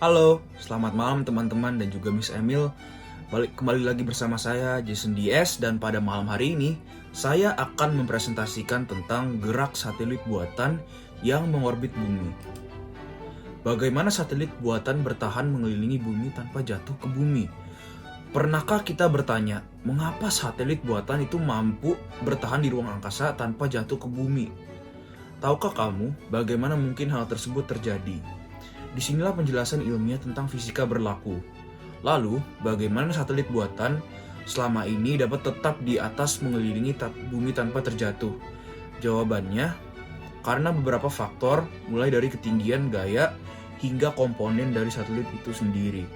Halo, selamat malam teman-teman dan juga Miss Emil. Kembali lagi bersama saya Jason DS, dan pada malam hari ini saya akan mempresentasikan tentang gerak satelit buatan yang mengorbit bumi. Bagaimana satelit buatan bertahan mengelilingi bumi tanpa jatuh ke bumi? Pernahkah kita bertanya, mengapa satelit buatan itu mampu bertahan di ruang angkasa tanpa jatuh ke bumi? Tahukah kamu bagaimana mungkin hal tersebut terjadi? Disinilah penjelasan ilmiah tentang fisika berlaku. Lalu, bagaimana satelit buatan selama ini dapat tetap di atas mengelilingi bumi tanpa terjatuh? Jawabannya, karena beberapa faktor, mulai dari ketinggian, gaya, hingga komponen dari satelit itu sendiri.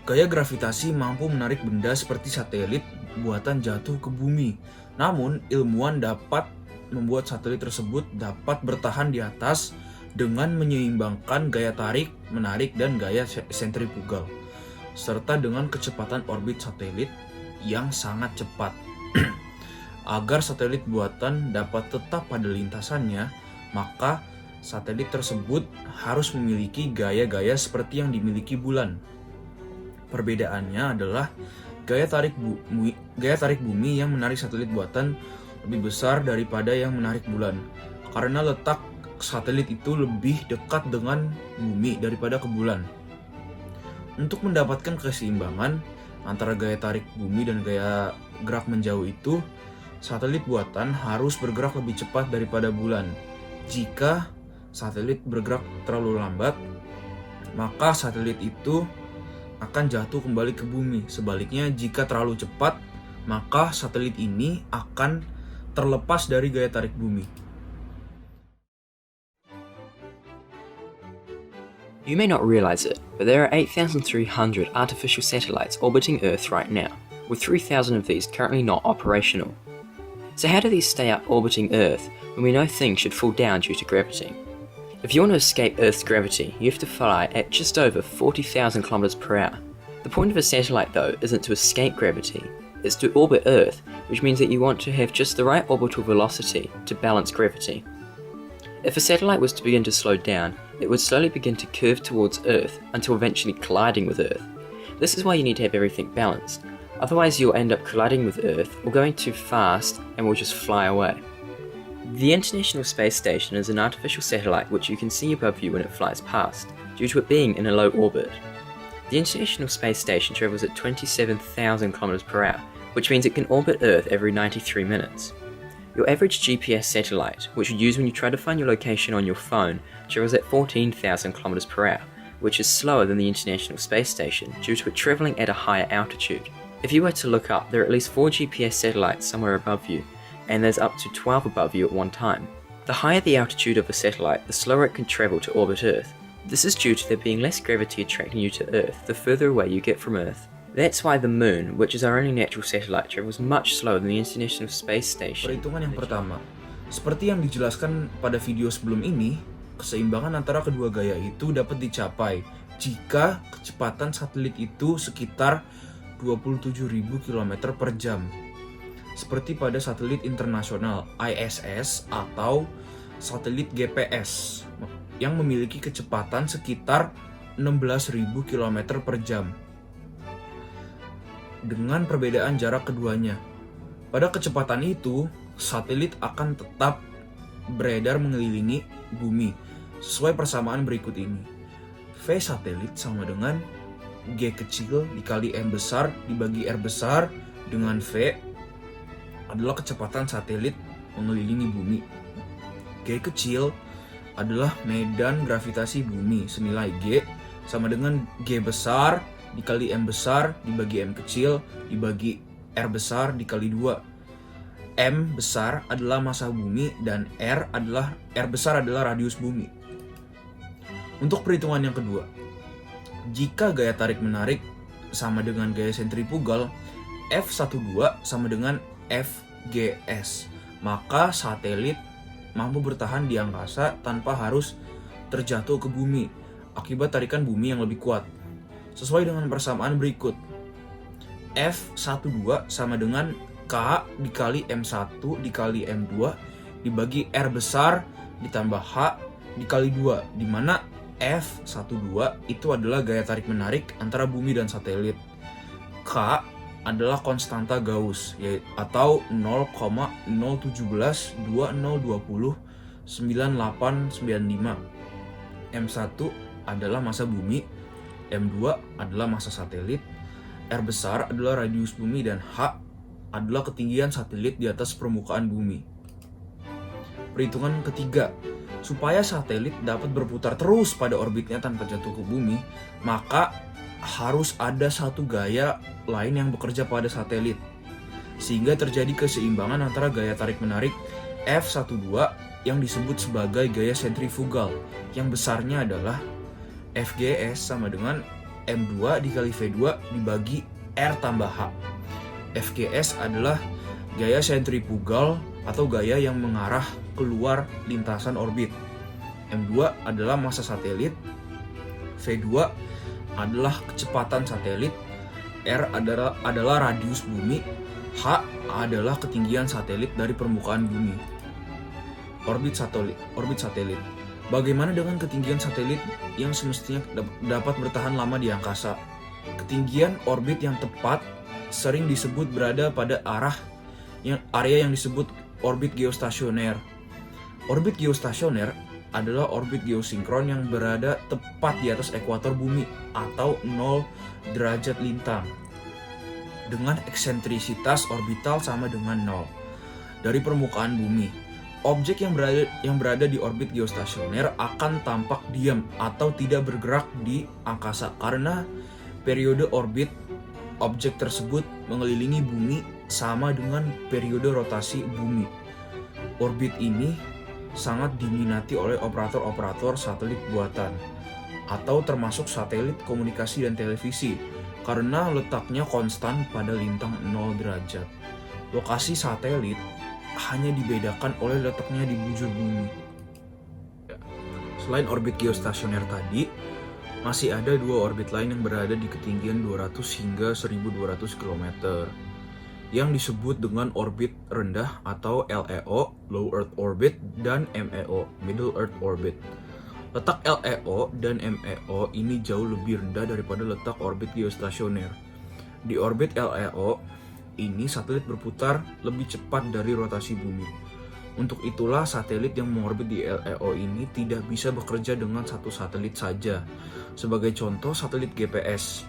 Gaya gravitasi mampu menarik benda seperti satelit buatan jatuh ke bumi. Namun, ilmuwan dapat membuat satelit tersebut dapat bertahan di atas dengan menyeimbangkan gaya tarik, menarik, dan gaya sentrifugal, serta dengan kecepatan orbit satelit yang sangat cepat. Agar satelit buatan dapat tetap pada lintasannya, maka satelit tersebut harus memiliki gaya-gaya seperti yang dimiliki bulan. Perbedaannya adalah gaya tarik bumi yang menarik satelit buatan lebih besar daripada yang menarik bulan, karena letak satelit itu lebih dekat dengan bumi daripada ke bulan. Untuk mendapatkan keseimbangan antara gaya tarik bumi dan gaya gerak menjauh itu, satelit buatan harus bergerak lebih cepat daripada bulan. Jika satelit bergerak terlalu lambat, maka satelit itu akan jatuh kembali ke bumi. Sebaliknya, jika terlalu cepat, maka satelit ini akan terlepas dari gaya tarik bumi. You may not realize it, but there are 8,300 artificial satellites orbiting Earth right now, with 3,000 of these currently not operational. So how do these stay up orbiting Earth when we know things should fall down due to gravity? If you want to escape Earth's gravity, you have to fly at just over 40,000 kilometers per hour. The point of a satellite, though, isn't to escape gravity, it's to orbit Earth, which means that you want to have just the right orbital velocity to balance gravity. If a satellite was to begin to slow down, it would slowly begin to curve towards Earth until eventually colliding with Earth. This is why you need to have everything balanced, otherwise you'll end up colliding with Earth or going too fast and will just fly away. The International Space Station is an artificial satellite which you can see above you when it flies past, due to it being in a low orbit. The International Space Station travels at 27,000 km per hour, which means it can orbit Earth every 93 minutes. Your average GPS satellite, which you use when you try to find your location on your phone, travels at 14,000 km per hour, which is slower than the International Space Station due to it travelling at a higher altitude. If you were to look up, there are at least 4 GPS satellites somewhere above you, and there's up to 12 above you at one time. The higher the altitude of a satellite, the slower it can travel to orbit Earth. This is due to there being less gravity attracting you to Earth the further away you get from Earth. That's why the Moon, which is our only natural satellite, travels much slower than the International Space Station. Perhitungan yang pertama, seperti yang dijelaskan pada video sebelum ini, keseimbangan antara kedua gaya itu dapat dicapai jika kecepatan satelit itu sekitar 27.000 km per jam. Seperti pada satelit internasional ISS atau satelit GPS yang memiliki kecepatan sekitar 16.000 km per jam. Dengan perbedaan jarak keduanya. Pada kecepatan itu, satelit akan tetap beredar mengelilingi bumi sesuai persamaan berikut ini. V satelit sama dengan G kecil dikali M besar dibagi R besar dengan V adalah kecepatan satelit mengelilingi bumi. G kecil adalah medan gravitasi bumi senilai G sama dengan G besar dikali M besar dibagi M kecil dibagi R besar dikali 2. M besar adalah massa bumi dan R besar adalah radius bumi. Untuk perhitungan yang kedua, jika gaya tarik menarik sama dengan gaya sentrifugal, F12 sama dengan Fgs, maka satelit mampu bertahan di angkasa tanpa harus terjatuh ke bumi akibat tarikan bumi yang lebih kuat. Sesuai dengan persamaan berikut, F12 sama dengan K dikali M1 dikali M2 dibagi R besar ditambah H dikali 2, di mana F12 itu adalah gaya tarik-menarik antara bumi dan satelit. K adalah konstanta Gauss atau 0,01720209895. M1 adalah massa bumi, M2 adalah massa satelit, R besar adalah radius bumi, dan H adalah ketinggian satelit di atas permukaan bumi. Perhitungan ketiga, supaya satelit dapat berputar terus pada orbitnya tanpa jatuh ke bumi, maka harus ada satu gaya lain yang bekerja pada satelit, sehingga terjadi keseimbangan antara gaya tarik-menarik F12 yang disebut sebagai gaya sentrifugal, yang besarnya adalah FGS sama dengan M2 dikali V2 dibagi R tambah H. FGS adalah gaya sentrifugal atau gaya yang mengarah keluar lintasan orbit. M2 adalah massa satelit, V2 adalah kecepatan satelit, R adalah radius bumi, H adalah ketinggian satelit dari permukaan bumi. Orbit satelit. Bagaimana dengan ketinggian satelit yang semestinya dapat bertahan lama di angkasa? Ketinggian orbit yang tepat sering disebut berada pada area yang disebut orbit geostasioner. Orbit geostasioner adalah orbit geosinkron yang berada tepat di atas ekuator bumi atau 0 derajat lintang dengan eksentrisitas orbital sama dengan 0 dari permukaan bumi. Objek yang berada di orbit geostasioner akan tampak diam atau tidak bergerak di angkasa karena periode orbit objek tersebut mengelilingi bumi sama dengan periode rotasi bumi. Orbit ini sangat diminati oleh operator-operator satelit buatan atau termasuk satelit komunikasi dan televisi karena letaknya konstan pada lintang 0 derajat. Lokasi satelit hanya dibedakan oleh letaknya di bujur bumi. Selain orbit geostasioner tadi, masih ada dua orbit lain yang berada di ketinggian 200 hingga 1200 km yang disebut dengan orbit rendah atau LEO, Low Earth Orbit, dan MEO, Middle Earth Orbit. Letak LEO dan MEO ini jauh lebih rendah daripada letak orbit geostasioner. Di orbit LEO ini satelit berputar lebih cepat dari rotasi bumi. Untuk itulah satelit yang mengorbit di LEO ini tidak bisa bekerja dengan satu satelit saja. Sebagai contoh, satelit GPS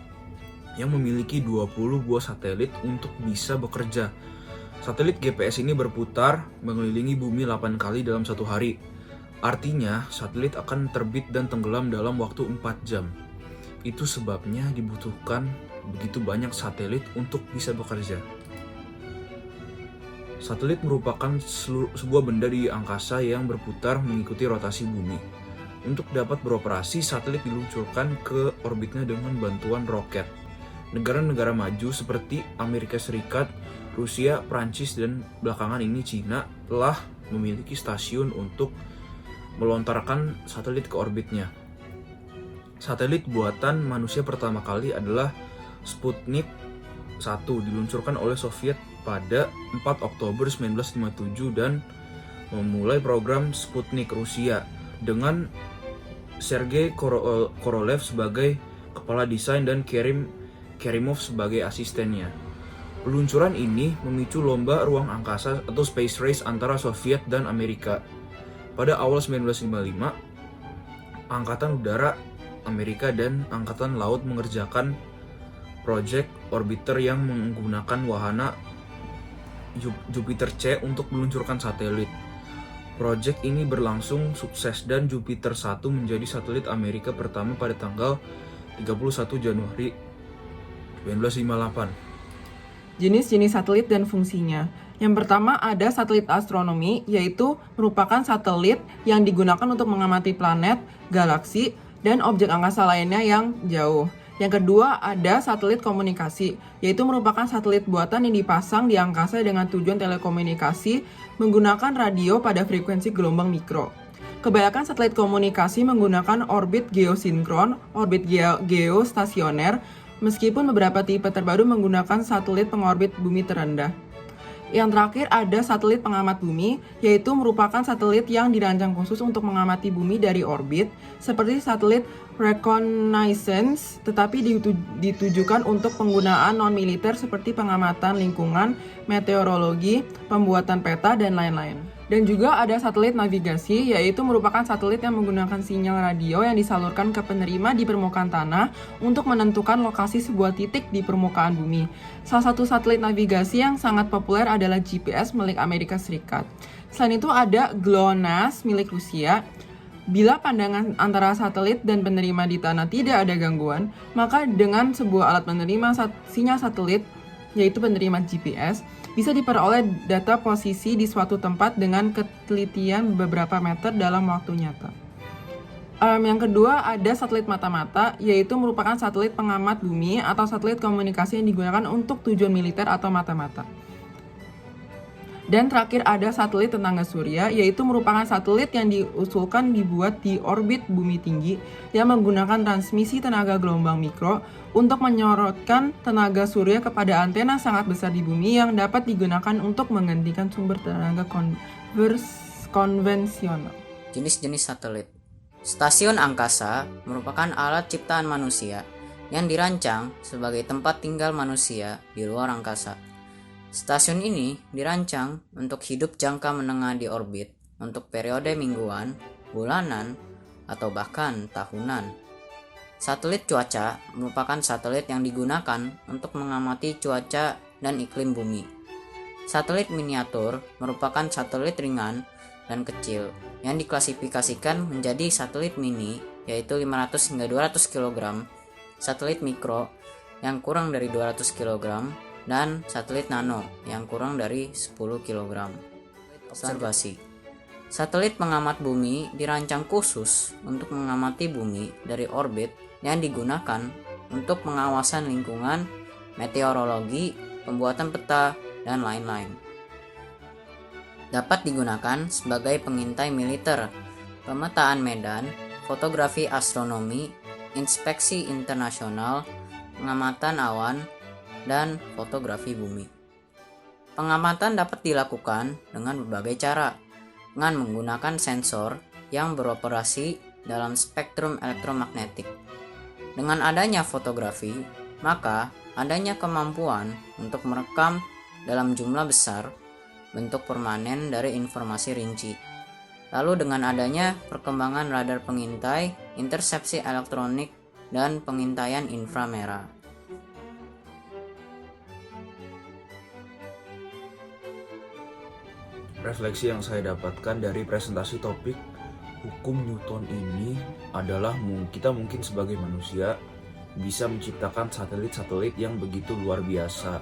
yang memiliki 20 buah satelit untuk bisa bekerja. Satelit GPS ini berputar mengelilingi bumi 8 kali dalam satu hari. Artinya, satelit akan terbit dan tenggelam dalam waktu 4 jam. Itu sebabnya dibutuhkan begitu banyak satelit untuk bisa bekerja. Satelit merupakan sebuah benda di angkasa yang berputar mengikuti rotasi bumi. Untuk dapat beroperasi, satelit diluncurkan ke orbitnya dengan bantuan roket. Negara-negara maju seperti Amerika Serikat, Rusia, Prancis, dan belakangan ini Cina telah memiliki stasiun untuk melontarkan satelit ke orbitnya. Satelit buatan manusia pertama kali adalah Sputnik 1, diluncurkan oleh Soviet pada 4 Oktober 1957 dan memulai program Sputnik Rusia dengan Sergei Korolev sebagai kepala desain dan Kerimov sebagai asistennya. Peluncuran ini memicu lomba ruang angkasa atau space race antara Soviet dan Amerika. Pada awal 1955, Angkatan Udara Amerika dan Angkatan Laut mengerjakan proyek orbiter yang menggunakan wahana Jupiter C untuk meluncurkan satelit. Proyek ini berlangsung sukses dan Jupiter 1 menjadi satelit Amerika pertama pada tanggal 31 Januari 1958. Jenis-jenis satelit dan fungsinya. Yang pertama ada satelit astronomi, yaitu merupakan satelit yang digunakan untuk mengamati planet, galaksi, dan objek angkasa lainnya yang jauh. Yang kedua ada satelit komunikasi, yaitu merupakan satelit buatan yang dipasang di angkasa dengan tujuan telekomunikasi menggunakan radio pada frekuensi gelombang mikro. Kebanyakan satelit komunikasi menggunakan orbit geosinkron, orbit geostasioner, meskipun beberapa tipe terbaru menggunakan satelit pengorbit bumi terendah. Yang terakhir ada satelit pengamat bumi, yaitu merupakan satelit yang dirancang khusus untuk mengamati bumi dari orbit, seperti satelit reconnaissance, tetapi ditujukan untuk penggunaan non-militer seperti pengamatan lingkungan, meteorologi, pembuatan peta, dan lain-lain. Dan juga ada satelit navigasi, yaitu merupakan satelit yang menggunakan sinyal radio yang disalurkan ke penerima di permukaan tanah untuk menentukan lokasi sebuah titik di permukaan bumi. Salah satu satelit navigasi yang sangat populer adalah GPS milik Amerika Serikat. Selain itu ada GLONASS milik Rusia. Bila pandangan antara satelit dan penerima di tanah tidak ada gangguan, maka dengan sebuah alat penerima sinyal satelit, yaitu penerima GPS, bisa diperoleh data posisi di suatu tempat dengan ketelitian beberapa meter dalam waktu nyata. Yang kedua ada satelit mata-mata, yaitu merupakan satelit pengamat bumi atau satelit komunikasi yang digunakan untuk tujuan militer atau mata-mata. Dan terakhir ada satelit tenaga surya, yaitu merupakan satelit yang diusulkan dibuat di orbit bumi tinggi yang menggunakan transmisi tenaga gelombang mikro untuk menyorotkan tenaga surya kepada antena sangat besar di bumi yang dapat digunakan untuk menggantikan sumber tenaga konvensional. Jenis-jenis satelit. Stasiun angkasa merupakan alat ciptaan manusia yang dirancang sebagai tempat tinggal manusia di luar angkasa. Stasiun ini dirancang untuk hidup jangka menengah di orbit untuk periode mingguan, bulanan, atau bahkan tahunan. Satelit cuaca merupakan satelit yang digunakan untuk mengamati cuaca dan iklim bumi. Satelit miniatur merupakan satelit ringan dan kecil yang diklasifikasikan menjadi satelit mini, yaitu 500 hingga 200 kg, satelit mikro yang kurang dari 200 kg, dan satelit nano yang kurang dari 10 kg. Observasi. Satelit pengamat bumi dirancang khusus untuk mengamati bumi dari orbit yang digunakan untuk pengawasan lingkungan, meteorologi, pembuatan peta, dan lain-lain. Dapat digunakan sebagai pengintai militer, pemetaan medan, fotografi astronomi, inspeksi internasional, pengamatan awan, dan fotografi bumi. Pengamatan dapat dilakukan dengan berbagai cara, dengan menggunakan sensor yang beroperasi dalam spektrum elektromagnetik. Dengan adanya fotografi, maka adanya kemampuan untuk merekam dalam jumlah besar bentuk permanen dari informasi rinci. Lalu dengan adanya perkembangan radar pengintai, intersepsi elektronik, dan pengintaian inframerah. Refleksi yang saya dapatkan dari presentasi topik hukum Newton ini adalah kita mungkin sebagai manusia bisa menciptakan satelit-satelit yang begitu luar biasa.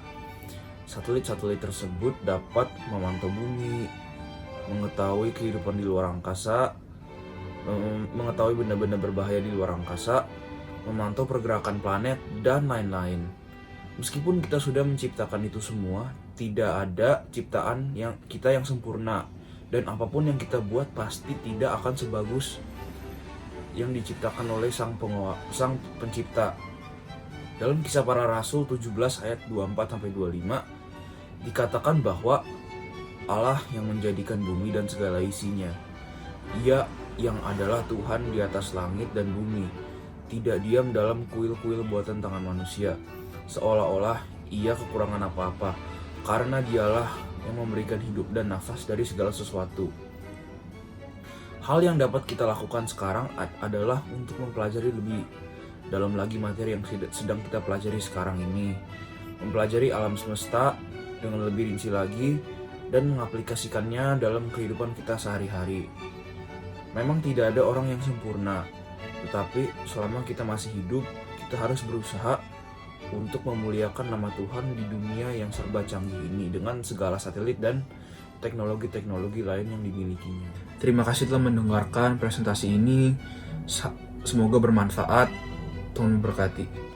Satelit-satelit tersebut dapat memantau bumi, mengetahui kehidupan di luar angkasa, mengetahui benda-benda berbahaya di luar angkasa, memantau pergerakan planet, dan lain-lain. Meskipun kita sudah menciptakan itu semua, tidak ada ciptaan yang sempurna, dan apapun yang kita buat pasti tidak akan sebagus yang diciptakan oleh sang pencipta. Dalam Kisah Para Rasul 17 ayat 24-25 dikatakan bahwa Allah yang menjadikan bumi dan segala isinya. Ia yang adalah Tuhan di atas langit dan bumi, tidak diam dalam kuil-kuil buatan tangan manusia, seolah-olah ia kekurangan apa-apa, karena dialah yang memberikan hidup dan nafas dari segala sesuatu. Hal yang dapat kita lakukan sekarang adalah untuk mempelajari lebih dalam lagi materi yang sedang kita pelajari sekarang ini, mempelajari alam semesta dengan lebih rinci lagi dan mengaplikasikannya dalam kehidupan kita sehari-hari. Memang tidak ada orang yang sempurna, tetapi selama kita masih hidup, kita harus berusaha untuk memuliakan nama Tuhan di dunia yang serba canggih ini dengan segala satelit dan teknologi-teknologi lain yang dimilikinya. Terima kasih telah mendengarkan presentasi ini. Semoga bermanfaat. Tuhan memberkati.